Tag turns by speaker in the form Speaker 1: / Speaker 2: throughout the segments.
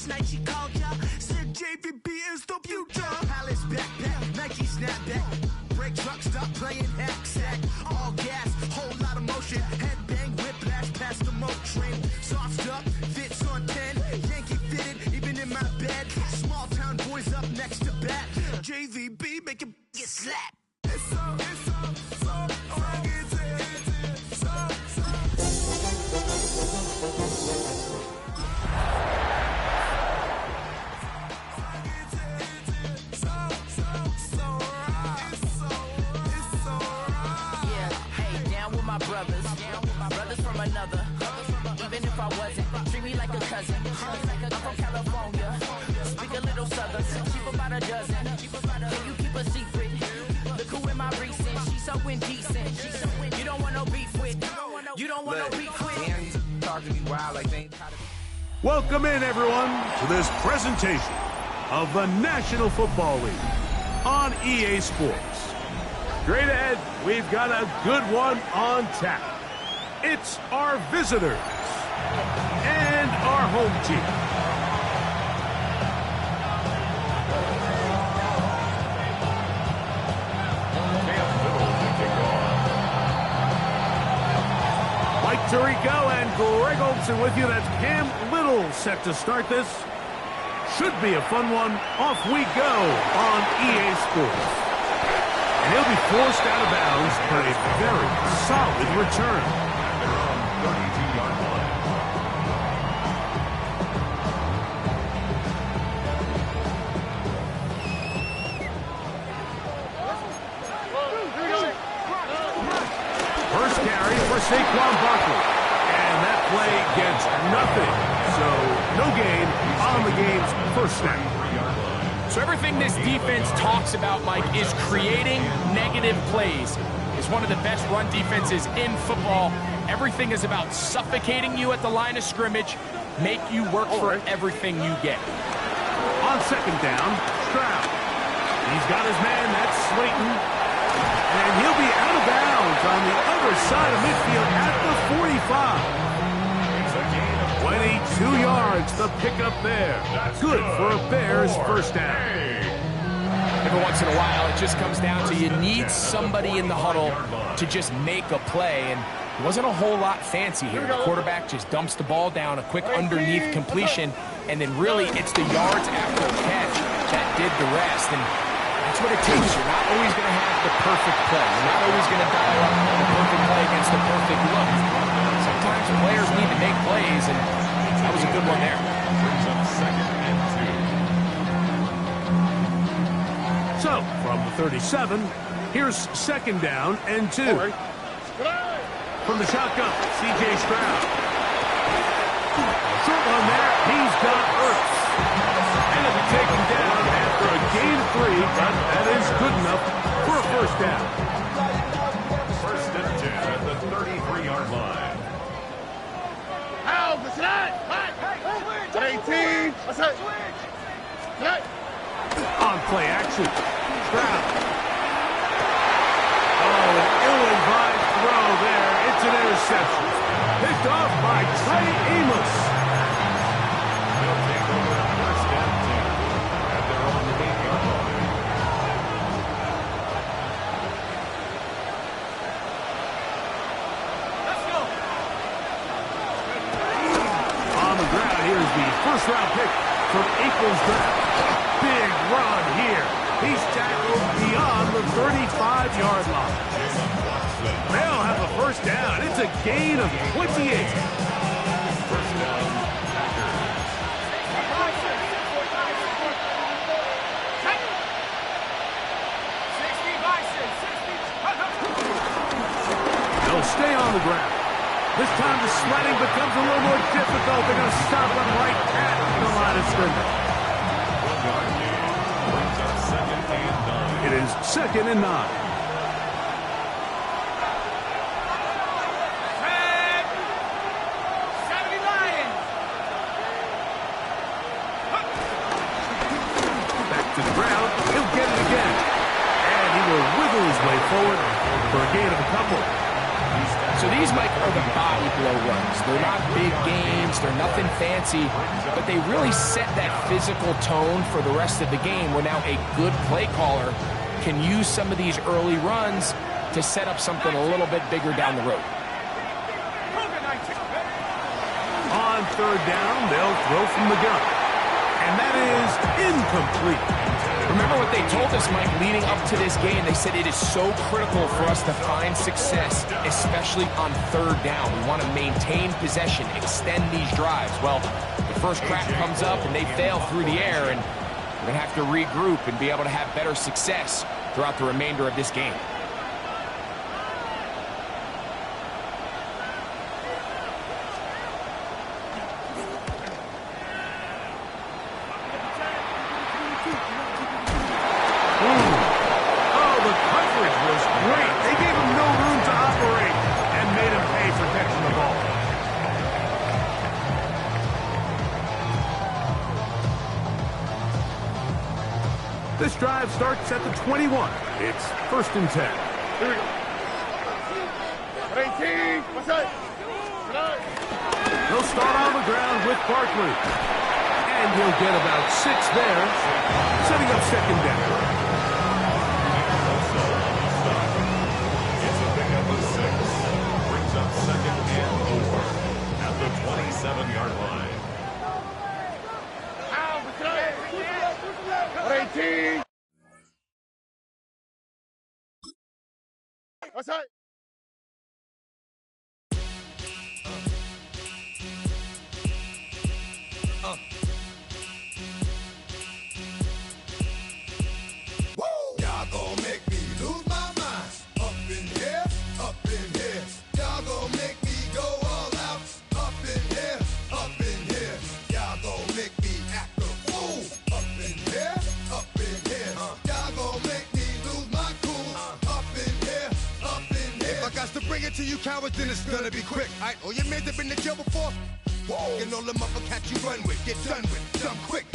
Speaker 1: last night she called ya. Said JVB is the future. Palace backpack, Nike snapback. Break truck, stop playing hack sack. All gas, whole lot of motion. Headbang, whiplash, past the moat train. Soft stuff, fits on 10. Yankee fitted, even in my bed. Small town boys up next to bat. JVB make it get slapped. It's so, brothers from another. Even if I wasn't, treat me like a cousin. I'm from California, speak a little southern. Cheap about a dozen. Can you keep a secret? Look who in my recent. She's so indecent. You don't want no beef with. You don't want no beef with.
Speaker 2: Talk to me wild like they.
Speaker 3: Welcome in, everyone, to this presentation of the National Football League on EA Sports. Straight ahead, we've got a good one on tap. It's our visitors and our home team. Mike Tirico and Greg Olson with you. That's Cam Little set to start this. Should be a fun one. Off we go on EA Sports. And he'll be forced out of bounds, but a very solid return.
Speaker 4: They're on 32-yard line.
Speaker 3: First carry for Saquon Barkley. And that play gets nothing. So no gain on the game's first snap.
Speaker 5: So everything this defense talks about, Mike, is creating negative plays. It's one of the best run defenses in football. Everything is about suffocating you at the line of scrimmage, make you work for everything you get.
Speaker 3: On second down, Stroud. He's got his man, that's Slayton. And he'll be out of bounds on the other side of midfield at the 45. 22 yards, the pickup there. Good for a Bears first down.
Speaker 5: Every once in a while, it just comes down to you need somebody in the huddle to just make a play, and it wasn't a whole lot fancy here. The quarterback just dumps the ball down, a quick underneath completion, and then really it's the yards after the catch that did the rest, and that's what it takes. You're not always going to have the perfect play. You're not always going to dial up the perfect play against the perfect look. Sometimes players need to make plays, and that was a good one there.
Speaker 4: Brings up 2nd and 2.
Speaker 3: So, from the 37, here's 2nd down and 2. From the shotgun, C.J. Stroud. Short one there, he's got Ertz. And it'll be taken down after a gain of 3, but that is good enough for a first down.
Speaker 4: 1st and 10 at the 33-yard line.
Speaker 6: 18.
Speaker 3: On play action, Stroud. Oh, an ill-advised throw there. It's an interception. Picked off by Trey Amos.
Speaker 4: They'll take over 1st and 10 at their own 8-yard line.
Speaker 3: On the ground, here's the first-round pick from Aikman's draft. Big run here. He's tackled beyond the 35-yard line. They'll have a first down. It's a gain of 28.
Speaker 4: First down,
Speaker 3: They'll stay on the ground. This time the sledding becomes a little more difficult. They're going to stop them right at the line of scrimmage.
Speaker 4: 1-yard gain. Brings up 2nd and 9.
Speaker 3: It is 2nd and 9. Back to the ground. He'll get it again. And he will wiggle his way forward for a gain of a couple.
Speaker 4: He's
Speaker 5: So these, Mike, are the body blow runs. They're not big games, they're nothing fancy, but they really set that physical tone for the rest of the game, where now a good play caller can use some of these early runs to set up something a little bit bigger down the road.
Speaker 3: On third down, they'll throw from the gun. And that is incomplete.
Speaker 5: Remember what they told us, Mike, leading up to this game? They said it is so critical for us to find success, especially on third down. We want to maintain possession, extend these drives. Well, the first crack comes up and they fail through the air, and we're going to have to regroup and be able to have better success throughout the remainder of this game.
Speaker 3: This drive starts at the 21. It's 1st and 10.
Speaker 4: Here we go. 18. What's that?
Speaker 3: He'll start on the ground with Barkley. And he'll get about 6 there, setting up 2nd down.
Speaker 4: It's a pickup of 6. Brings up 2nd and 4 at the 27-yard line. 18. What's that?
Speaker 1: Y'all gon' make me lose my mind. Up in here, up in here. Y'all gon' make me go all out. Up in here, up in here. Y'all gon' make me act a fool. Up in here, up in here. Y'all gon' make me lose my cool. Up in here, up in here. If I got to bring it to you cowards, then it's gonna be quick. Alright, all your men that been to jail before? Whoa. And all them other cats you run with, get done with, done quick.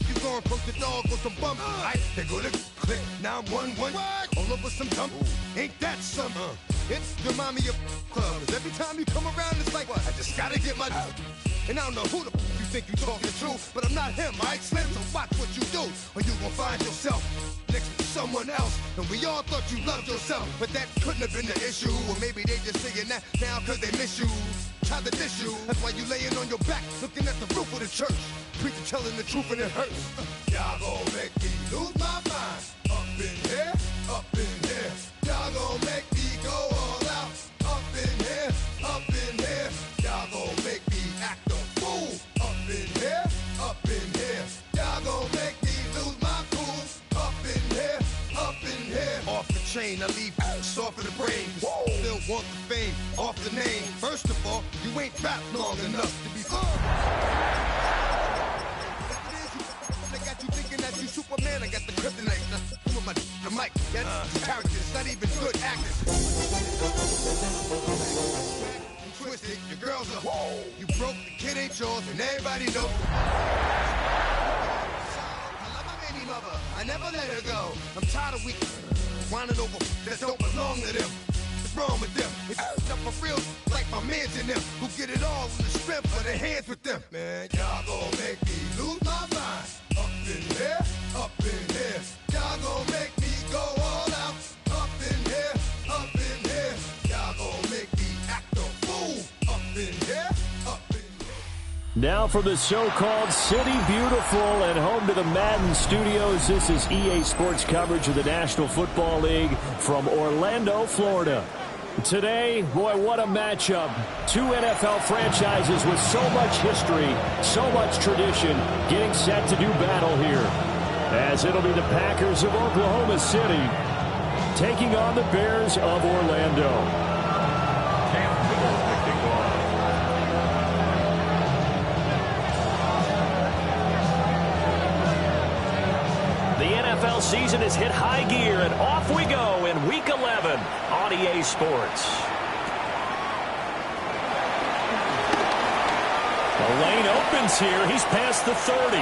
Speaker 1: You gon' approach the dog with some bump. Alright, they go to click. Now I'm 1-1. All over some dump. Ain't that something? It's the mommy of club. 'Cause every time you come around, it's like, I just gotta get my. And I don't know who the you think you talking to, but I'm not him, alright, Slim? So watch what you do, or you gon' find yourself next to someone else. And we all thought you loved yourself, but that couldn't have been the issue. Or maybe they just saying that now 'cause they miss you. Try to diss you. That's why you laying on your back, looking at the roof of the church. Preacher telling the truth and it hurts. Y'all gon' make me lose my mind. Up in here, up in here. Y'all gon' make me go all out. Up in here, up in here. Y'all gon' make me act a fool. Up in here, up in here. Y'all gon' make me lose my cool. Up in here, up in here. Off the chain, I leave soft in the brain. Still want the fame, off the name. First of all, you ain't rap long enough to be fun. They got you thinking that you Superman. I got the kryptonite. Come with the mic. That's characters, not even good actors. Twisted, your girls are you broke, the kid ain't yours, and everybody knows. I love my baby mother, I never let her go. I'm tired of weak whining over that don't belong to them. What's wrong with them? It's up for real, like my mans in them, who get it all in the strength of their hands with them. Man, y'all gon' make me lose my mind. Up in here, up in here. Y'all gon' make me go all out. Up in here, up in here. Y'all gon' make me act a fool. Up in here, up in here.
Speaker 2: Now from the so-called City Beautiful and home to the Madden Studios, this is EA Sports coverage of the National Football League from Orlando, Florida. Today, boy, what a matchup. Two NFL franchises with so much history, so much tradition, getting set to do battle here. As it'll be the Packers of Oklahoma City taking on the Bears of Orlando. The NFL season has hit high gear, and off we go in Week 11 on EA Sports. The lane opens here. He's past the 30.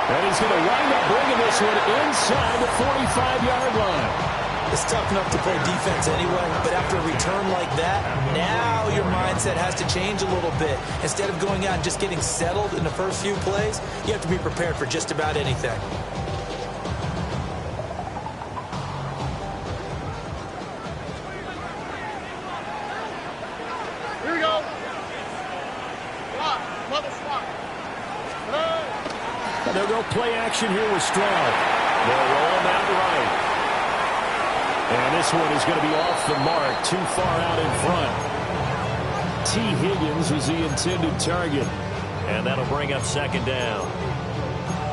Speaker 2: And he's going to wind up bringing this one inside the 45-yard line.
Speaker 6: It's tough enough to play defense anyway, but after a return like that, now your mindset has to change a little bit. Instead of going out and just getting settled in the first few plays, you have to be prepared for just about anything.
Speaker 7: Here we go. Block. Mother swat.
Speaker 2: They'll go play action here with Stroud. They'll roll him out right. And this one is going to be off the mark, too far out in front. T. Higgins was the intended target. And that'll bring up second down.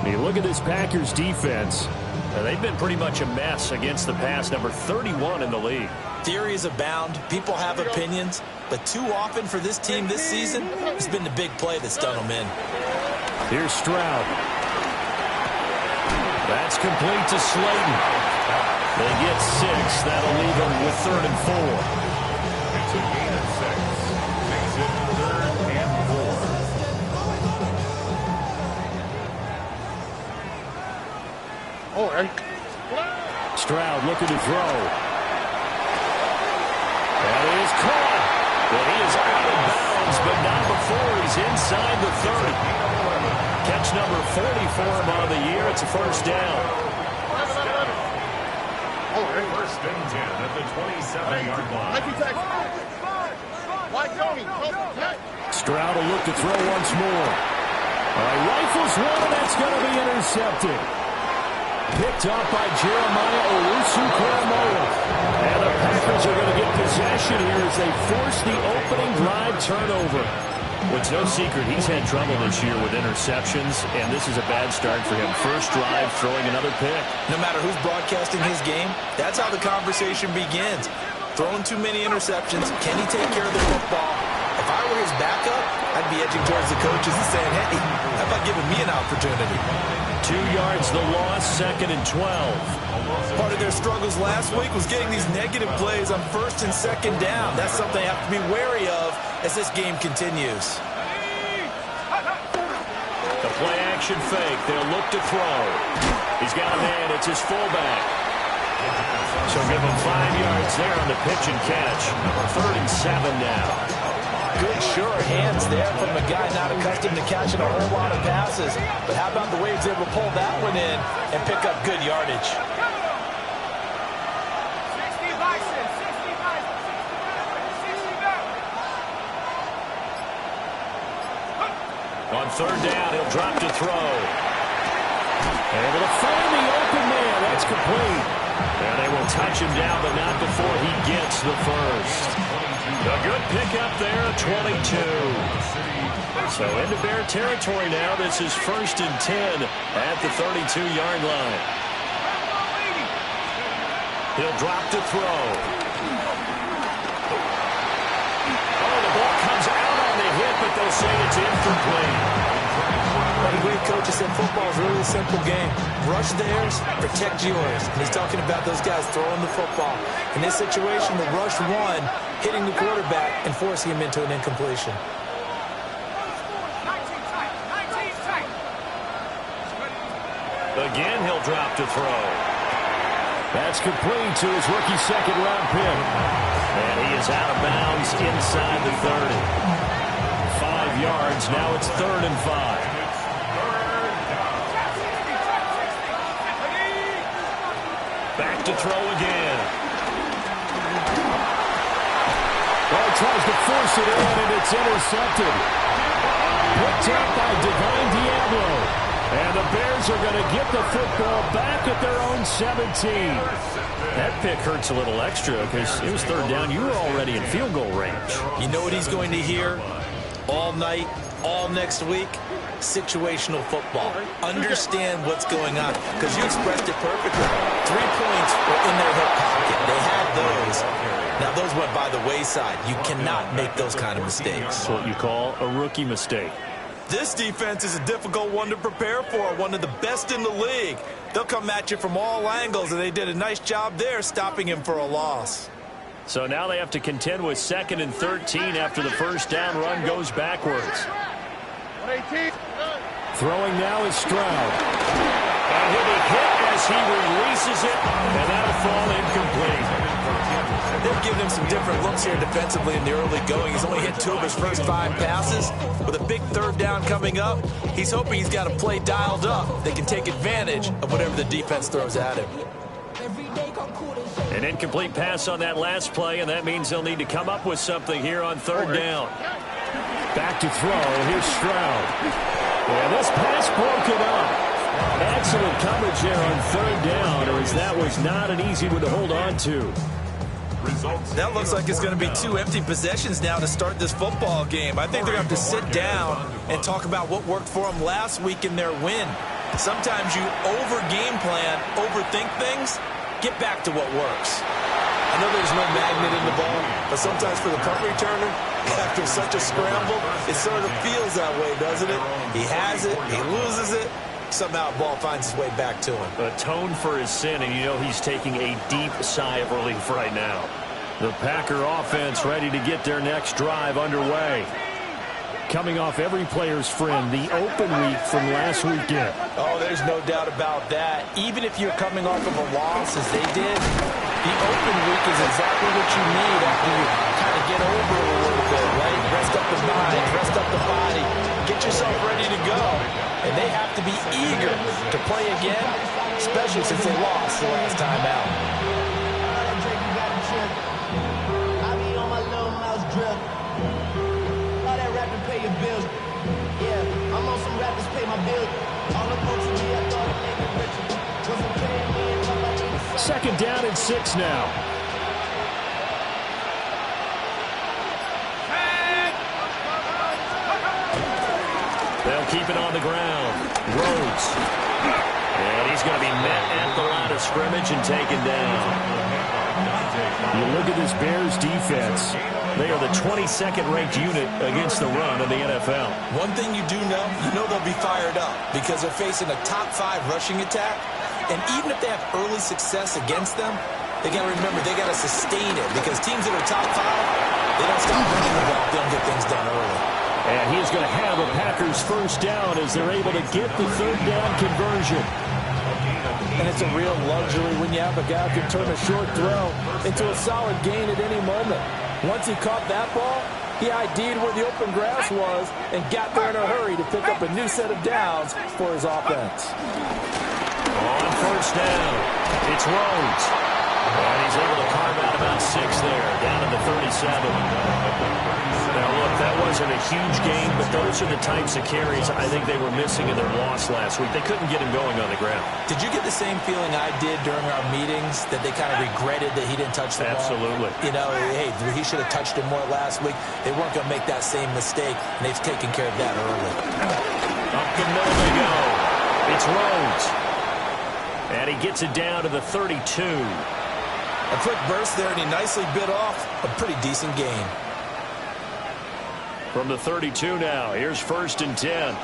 Speaker 2: You look at this Packers defense. They've been pretty much a mess against the pass, number 31 in the league.
Speaker 6: Theories abound. People have opinions. But too often for this team this season, it's been the big play that's done them in.
Speaker 2: Here's Stroud. That's complete to Slayton. They get 6. That'll leave them with 3rd and 4.
Speaker 4: It's a gain of 6. Makes it 3rd and 4.
Speaker 7: Oh, right.
Speaker 2: Stroud looking to throw. That is caught. But he is out of bounds, but not before he's inside the 30. Catch number 40 for him on the year. It's a first down.
Speaker 4: First and 10 at the 27-yard line.
Speaker 2: Stroud will look to throw once more. Rifles one, and that's going to be intercepted. Picked up by Jeremiah Owusu-Koramoah. And the Packers are going to get possession here as they force the opening drive turnover. Well, it's no secret he's had trouble this year with interceptions, and this is a bad start for him. First drive, throwing another pick.
Speaker 6: No matter who's broadcasting his game, that's how the conversation begins. Throwing too many interceptions, can he take care of the football? If I were his backup, I'd be edging towards the coaches and saying, hey, how about giving me an opportunity?
Speaker 2: 2 yards the loss, 2nd and 12.
Speaker 6: Part of their struggles last week was getting these negative plays on 1st and 2nd down. That's something they have to be wary of as this game continues.
Speaker 2: The play action fake. They'll look to throw. He's got a man. It's his fullback. So give him 5 yards there on the pitch and catch. 3rd and 7 now.
Speaker 6: Good, sure hands there from a guy not accustomed to catching a whole lot of passes. But how about the way he's able to pull that one in and pick up good yardage?
Speaker 2: On 3rd down, he'll drop to throw. Able to find the open man. That's complete. And they will touch him down, but not before he gets the first. A good pickup there, 22. So into Bear territory now. This is 1st and 10 at the 32-yard line. He'll drop to throw. Oh, the ball comes out on the hit, but they'll say it's incomplete.
Speaker 6: One great coach has said football is really a simple game. Rush theirs, protect yours. And he's talking about those guys throwing the football. In this situation, the rush one, hitting the quarterback and forcing him into an incompletion.
Speaker 2: Again, he'll drop to throw. That's complete to his rookie 2nd-round pick. And he is out of bounds inside the 30. 5 yards. Now it's 3rd and 5. Back to throw again. Well, he tries to force it in, and it's intercepted. Picked up by Divine Diablo. And the Bears are going to get the football back at their own 17. That pick hurts a little extra because it was 3rd down. You were already in field goal range.
Speaker 6: You know what he's going to hear all night, all next week? Situational football. Understand what's going on, because you expressed it perfectly. 3 points were in their hip pocket. They had those. Now, those went by the wayside. You cannot make those kind of mistakes.
Speaker 2: That's what you call a rookie mistake.
Speaker 6: This defense is a difficult one to prepare for, one of the best in the league. They'll come at you from all angles, and they did a nice job there stopping him for a loss.
Speaker 2: So now they have to contend with 2nd and 13 after the first down run goes backwards. Throwing now is Stroud. And he'll be hit as he releases it, and that'll fall incomplete.
Speaker 6: They're giving him some different looks here defensively in the early going. He's only hit 2 of his first 5 passes. With a big 3rd down coming up, he's hoping he's got a play dialed up. They can take advantage of whatever the defense throws at him.
Speaker 2: An incomplete pass on that last play, and that means they'll need to come up with something here on 3rd down. Back to throw. Here's Stroud. And this pass broken up. Excellent coverage there on 3rd down, as that was not an easy one to hold on to.
Speaker 6: That looks like it's going to be 2 empty possessions now to start this football game. I think they're going to have to sit down and talk about what worked for them last week in their win. Sometimes you over-game plan, overthink things, get back to what works. I know there's no magnet in the ball, but sometimes for the punt returner, after such a scramble, it sort of feels that way, doesn't it? He has it, he loses it, somehow the ball finds its way back to him.
Speaker 2: Atone for his sin, and you know he's taking a deep sigh of relief right now. The Packer offense ready to get their next drive underway. Coming off every player's friend, the open week from last weekend.
Speaker 6: Oh, there's no doubt about that. Even if you're coming off of a loss as they did, the open week is exactly what you need after you kind of get over it a little bit, right? Rest up the mind, rest up the body, get yourself ready to go. And they have to be eager to play again, especially since they lost the last time out.
Speaker 2: Second down and 6 now. They'll keep it on the ground. Rhodes. And he's going to be met at the line of scrimmage and taken down. You look at this Bears defense. They are the 22nd ranked unit against the run in the NFL.
Speaker 6: One thing you do know, they'll be fired up because they're facing a top 5 rushing attack. And even if they have early success against them, they got to remember they got to sustain it because teams that are top 5, they don't stop running the ball if they don't get things done early.
Speaker 2: And he is going to have a Packers first down as they're able to get the 3rd down conversion.
Speaker 8: And it's a real luxury when you have a guy who can turn a short throw into a solid gain at any moment. Once he caught that ball, he ID'd where the open grass was and got there in a hurry to pick up a new set of downs for his offense.
Speaker 2: On first down, it's Rhodes. And he's able to carve out about 6 there, down to the 37. Now, look, that wasn't a huge game, but those are the types of carries I think they were missing in their loss last week. They couldn't get him going on the ground.
Speaker 6: Did you get the same feeling I did during our meetings, that they kind of regretted that he didn't touch the ball?
Speaker 2: Absolutely.
Speaker 6: Hey, he should have touched it more last week. They weren't going to make that same mistake, and they've taken care of that early.
Speaker 2: Up the middle they go. It's Rhodes. And he gets it down to the 32.
Speaker 6: A quick burst there, and he nicely bit off a pretty decent gain.
Speaker 2: From the 32 now, here's 1st and 10.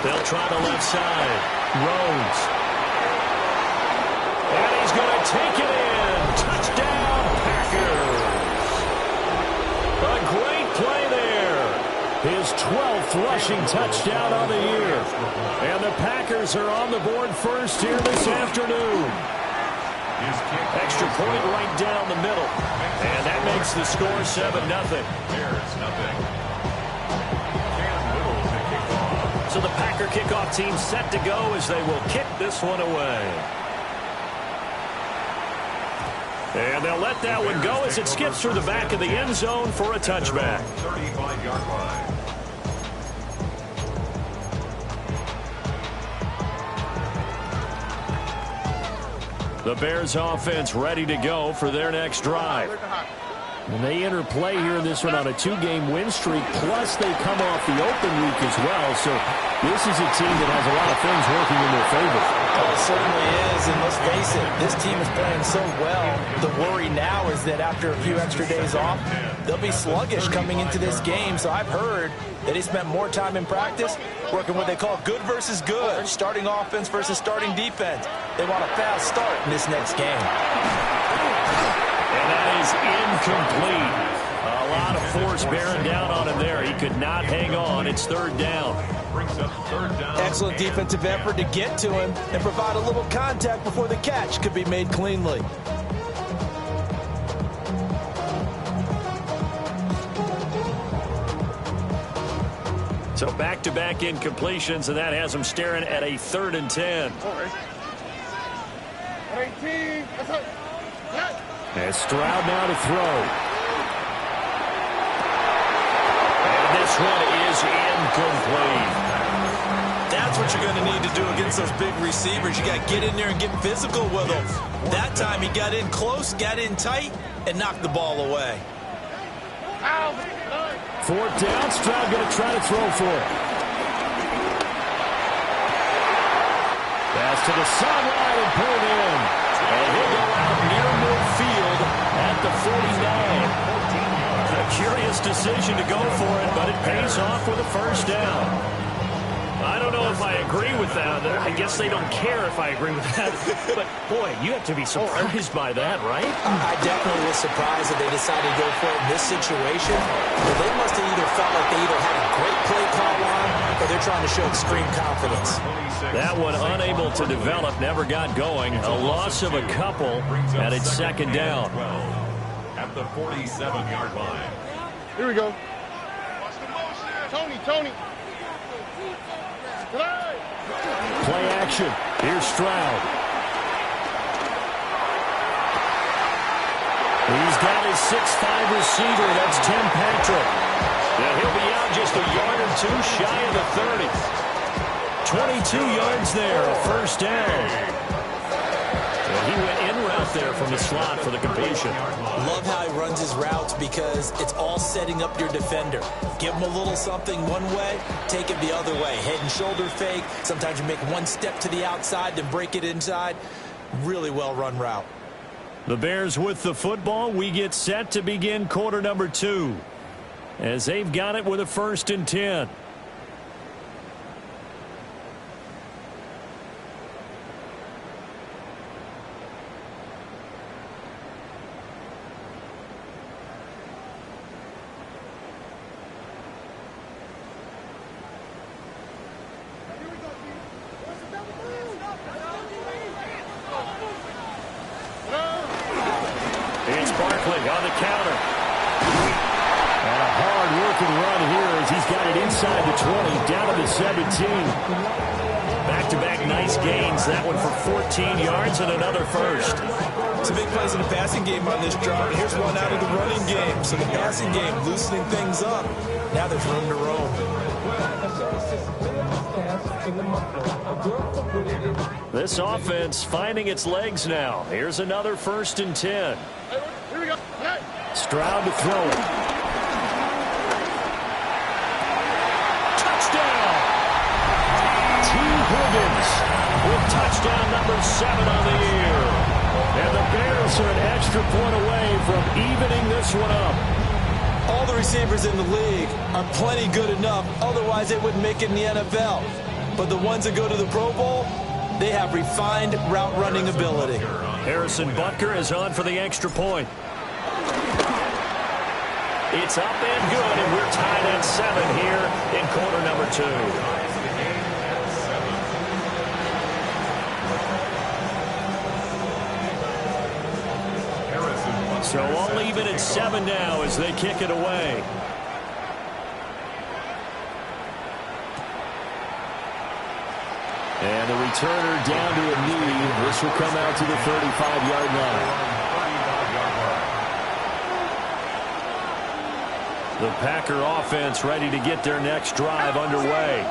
Speaker 2: They'll try the left side. Rhodes. And he's going to take it in. Touchdown, Packers. A great play there. His 12th rushing touchdown on the year. And the Packers are on the board first here this afternoon. Extra point right down the middle. And that makes the score 7-0. So the Packer kickoff team set to go as they will kick this one away. And they'll let that one go as it skips through the back of the end zone for a touchback.
Speaker 4: 35-yard line.
Speaker 2: The Bears offense ready to go for their next drive. And they interplay here in this one on a 2-game win streak, plus they come off the open week as well. So this is a team that has a lot of things working in their favor.
Speaker 6: Oh, it certainly is, and let's face it, this team is playing so well. The worry now is that after a few extra days off, they'll be sluggish coming into this game. So I've heard that he spent more time in practice working what they call good versus good, starting offense versus starting defense. They want a fast start in this next game.
Speaker 2: And that is incomplete. A lot of force bearing down on him there. He could not hang on. It's third down.
Speaker 6: Excellent defensive effort to get to him and provide a little contact before the catch could be made cleanly.
Speaker 2: So back-to-back incompletions, and that has him staring at a 3rd and 10. As Stroud now to throw. And this one is incomplete.
Speaker 6: That's what you're going to need to do against those big receivers. You got to get in there and get physical with them. That time he got in close, got in tight, and knocked the ball away.
Speaker 2: 4th down, Stroud going to try to throw for it. Pass to the sideline and pulled in. And he'll go out near midfield at the 49. A curious decision to go for it, but it pays off with a 1st down. I don't know if I agree with that. I guess they don't care if I agree with that. But, boy, you have to be surprised by that, right?
Speaker 6: I definitely was surprised that they decided to go for it in this situation. But they must have either felt like they either had a great play call on or they're trying to show extreme confidence.
Speaker 2: That one unable to develop, never got going. A loss of a couple, and it's 2nd down.
Speaker 4: At the 47-yard line.
Speaker 7: Here we go. Tony.
Speaker 2: Play action. Here's Stroud. He's got his 6'5" receiver. That's Tim Patrick. And he'll be out just a yard or two shy of the 30. 22 yards there, a 1st down. And he went in route there from the slot for the completion.
Speaker 6: Love how he runs his routes because it's all setting up your defender. Give him a little something one way, take it the other way. Head and shoulder fake. Sometimes you make one step to the outside, then break it inside. Really well run route.
Speaker 2: The Bears with the football. We get set to begin quarter number 2. As they've got it with a 1st and 10. It's Barkley on the counter. And a hard-working run here as he's got it inside the 20, down to the 17. Back-to-back nice gains. That one for 14 yards and another 1st.
Speaker 6: Some big plays in the passing game on this drive. Here's one out of the running game. So the passing game loosening things up. Now there's room to roam.
Speaker 2: This offense finding its legs now. Here's another 1st and 10.
Speaker 7: Here we go.
Speaker 2: Stroud to throw it. Touchdown! T. Higgins with touchdown number 7 on the year. And the Bears are an extra point away from evening this one up.
Speaker 6: All the receivers in the league are plenty good enough. Otherwise, they wouldn't make it in the NFL. But the ones that go to the Pro Bowl, they have refined route running ability.
Speaker 2: Harrison Butker is on for the extra point. It's up and good, and we're tied at 7 here in quarter number 2. So all even at 7 now as they kick it away. And the returner down to a knee. This will come out to the 35-yard line. The Packer offense ready to get their next drive underway.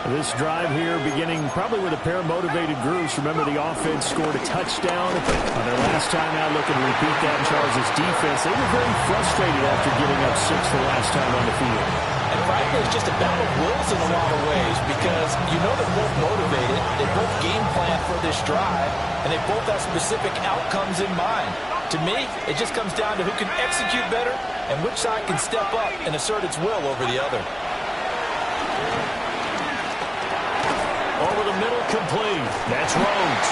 Speaker 2: This drive here beginning probably with a pair of motivated grooves. Remember, the offense scored a touchdown on their last time out. Looking to repeat that in Charles' defense. They were very frustrated after giving up 6 the last time on the field.
Speaker 8: And frankly, it's just a battle of wills in a lot of ways because you know they're both motivated. They both game plan for this drive, and they both have specific outcomes in mind. To me, it just comes down to who can execute better and which side can step up and assert its will over the other.
Speaker 2: Over the middle, complete. That's Rhodes.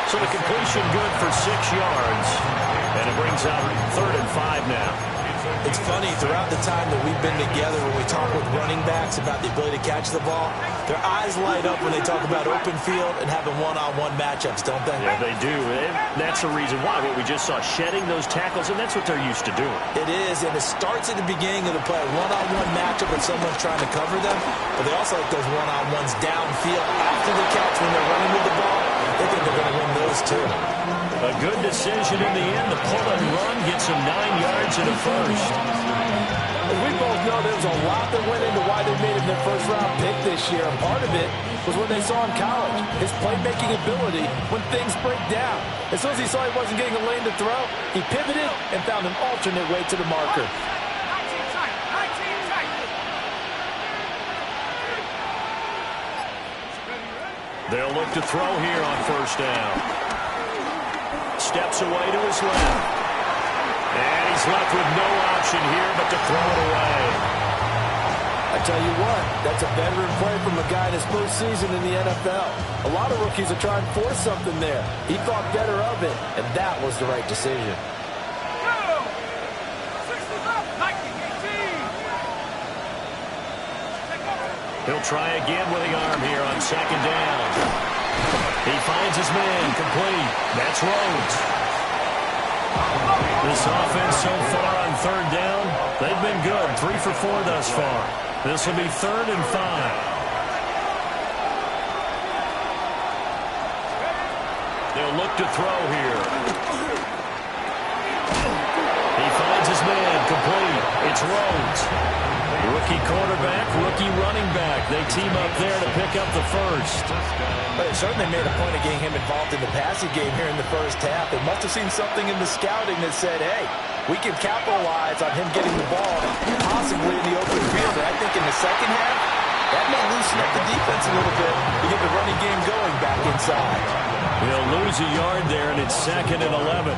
Speaker 2: So the completion good for 6 yards. And it brings out 3rd and 5 now.
Speaker 6: It's funny, throughout the time that we've been together, when we talk with running backs about the ability to catch the ball, their eyes light up when they talk about open field and having one-on-one matchups, don't they?
Speaker 2: Yeah, they do. And that's the reason why. What we just saw, shedding those tackles, and that's what they're used to doing.
Speaker 6: It is, and it starts at the beginning of the play. One-on-one matchup when someone's trying to cover them, but they also like those one-on-ones downfield after the catch when they're running with the ball. They think they're going to win those too.
Speaker 2: A good decision in the end. The pull and run gets him 9 yards and a first.
Speaker 8: And we both know there's a lot that went into why they made him their first-round pick this year. And part of it was what they saw in college, his playmaking ability when things break down. As soon as he saw he wasn't getting a lane to throw, he pivoted and found an alternate way to the marker.
Speaker 2: They'll look to throw here on 1st down. Steps away to his left. And he's left with no option here but to throw it away.
Speaker 8: I tell you what, that's a veteran play from a guy in his first season in the NFL. A lot of rookies are trying to force something there. He thought better of it, and that was the right decision.
Speaker 2: He'll try again with the arm here on 2nd down. He finds his man, complete. That's Rhodes. This offense so far on 3rd down, they've been good. 3 for 4 thus far. This will be 3rd and 5. They'll look to throw here. He finds his man, complete. It's Rhodes. Rookie quarterback, rookie running back. They team up there to pick up the first.
Speaker 8: But it certainly made a point of getting him involved in the passing game here in the first half. They must have seen something in the scouting that said, hey, we can capitalize on him getting the ball, possibly in the open field. And I think in the second half, that may loosen up the defense a little bit to get the running game going back inside.
Speaker 2: He'll lose a yard there, and it's 2nd and 11.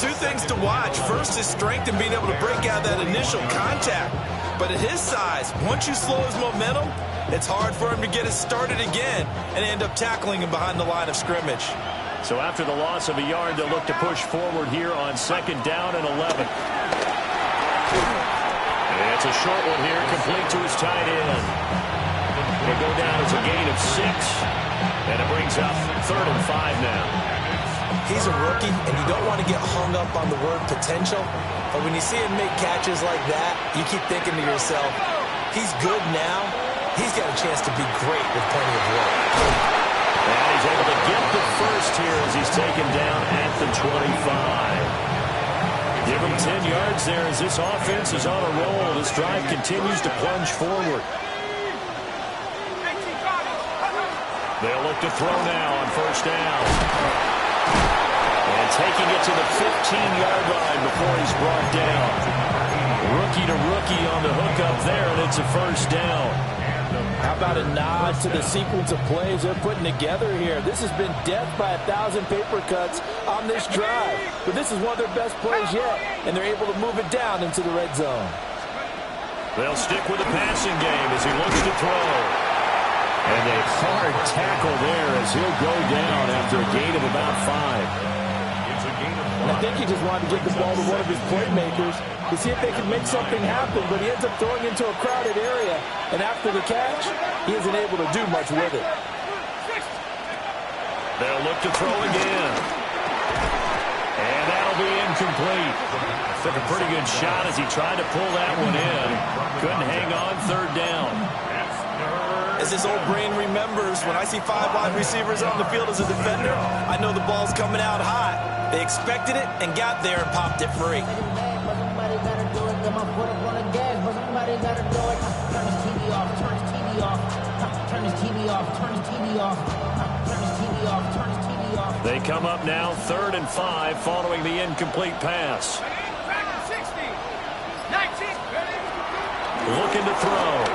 Speaker 6: 2 things to watch. First is strength and being able to break out that initial contact. But at his size, once you slow his momentum, it's hard for him to get it started again and end up tackling him behind the line of scrimmage.
Speaker 2: So after the loss of a yard, they'll look to push forward here on 2nd down and 11. And it's a short one here, complete to his tight end. Will go down as a gain of 6, and it brings up 3rd and 5 now.
Speaker 6: He's a rookie, and you don't want to get hung up on the word potential. But when you see him make catches like that, you keep thinking to yourself, he's good now. He's got a chance to be great with plenty of work.
Speaker 2: And he's able to get the first here as he's taken down at the 25. Give him 10 yards there as this offense is on a roll. This drive continues to plunge forward. They'll look to throw now on 1st down. And taking it to the 15-yard line before he's brought down. Rookie to rookie on the hook up there, and it's a 1st down.
Speaker 8: How about a nod to the sequence of plays they're putting together here? This has been death by 1,000 paper cuts on this drive. But this is one of their best plays yet, and they're able to move it down into the red zone.
Speaker 2: They'll stick with the passing game as he looks to throw. And a hard tackle there as he'll go down after a gain of about 5.
Speaker 8: And I think he just wanted to get the ball to one of his playmakers to see if they could make something happen, but he ends up throwing into a crowded area, and after the catch, he isn't able to do much with it.
Speaker 2: They'll look to throw again. And that'll be incomplete. Took a pretty good shot as he tried to pull that one in. Couldn't hang on 3rd down.
Speaker 6: As his old brain remembers, when I see 5 wide receivers on the field as a defender, I know the ball's coming out high. They expected it and got there and popped it free.
Speaker 9: Somebody gotta do it. Got my foot up on the gas, but somebody gotta do it. Turn his TV off.
Speaker 2: They come up now 3rd and 5 following the incomplete pass.
Speaker 7: 19.
Speaker 2: Looking to throw.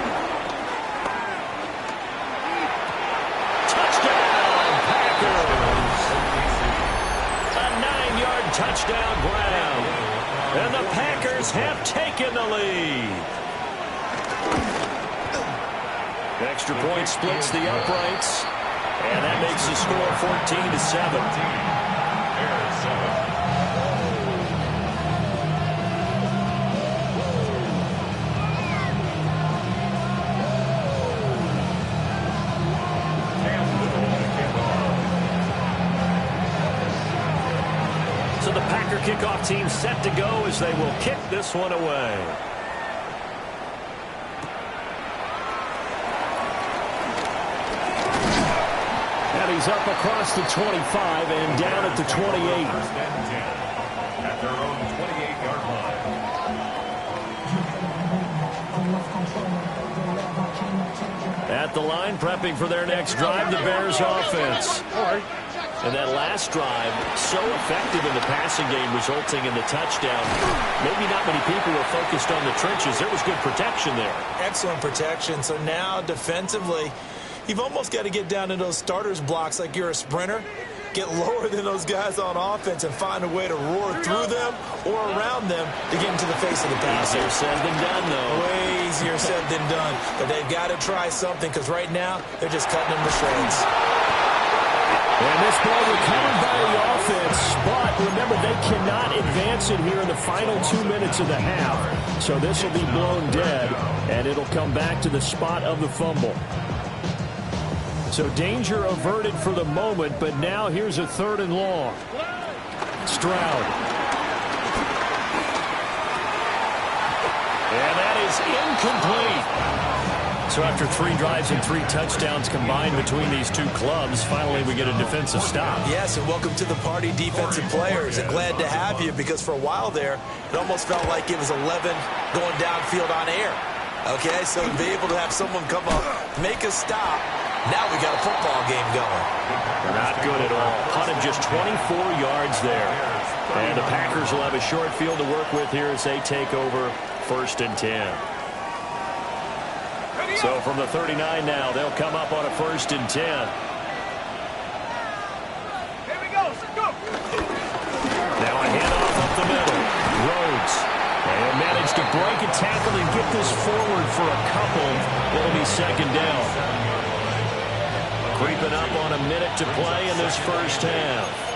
Speaker 2: Touchdown, Packers. A 9-yard touchdown grab. And the Packers have taken the lead. Extra point splits the uprights. And that makes the score 14-7. So the Packer kickoff team set to go as they will kick this one away. And he's up across the 25 and down at the 28.
Speaker 4: At their own 28-yard line.
Speaker 2: At the line, prepping for their next drive, the Bears offense. And that last drive, so effective in the passing game, resulting in the touchdown. Maybe not many people were focused on the trenches. There was good protection there.
Speaker 6: Excellent protection. So now defensively, you've almost got to get down to those starters blocks like you're a sprinter. Get lower than those guys on offense and find a way to roar through them or around them to get into the face of the passer.
Speaker 2: Easier said than done, though.
Speaker 6: Way easier said than done. But they've got to try something because right now they're just cutting them to shreds.
Speaker 2: And this ball recovered by the offense, but remember, they cannot advance it here in the final 2 minutes of the half. So this will be blown dead, and it'll come back to the spot of the fumble. So danger averted for the moment, but now here's a 3rd and long. Stroud. And that is incomplete. So after 3 drives and 3 touchdowns combined between these two clubs, finally we get a defensive stop.
Speaker 6: Yes, and welcome to the party, defensive players. And glad to have you because for a while there, it almost felt like it was 11 going downfield on air. Okay, so to be able to have someone come up, make a stop, now we got a football game going.
Speaker 2: Not good at all. Punted just 24 yards there. And the Packers will have a short field to work with here as they take over 1st and 10. So from the 39 now, they'll come up on a 1st and 10.
Speaker 7: Here we go.
Speaker 2: Now a handoff up the middle. Rhodes. And managed to break a tackle and get this forward for a couple. It'll be 2nd down. Creeping up on a minute to play in this first half.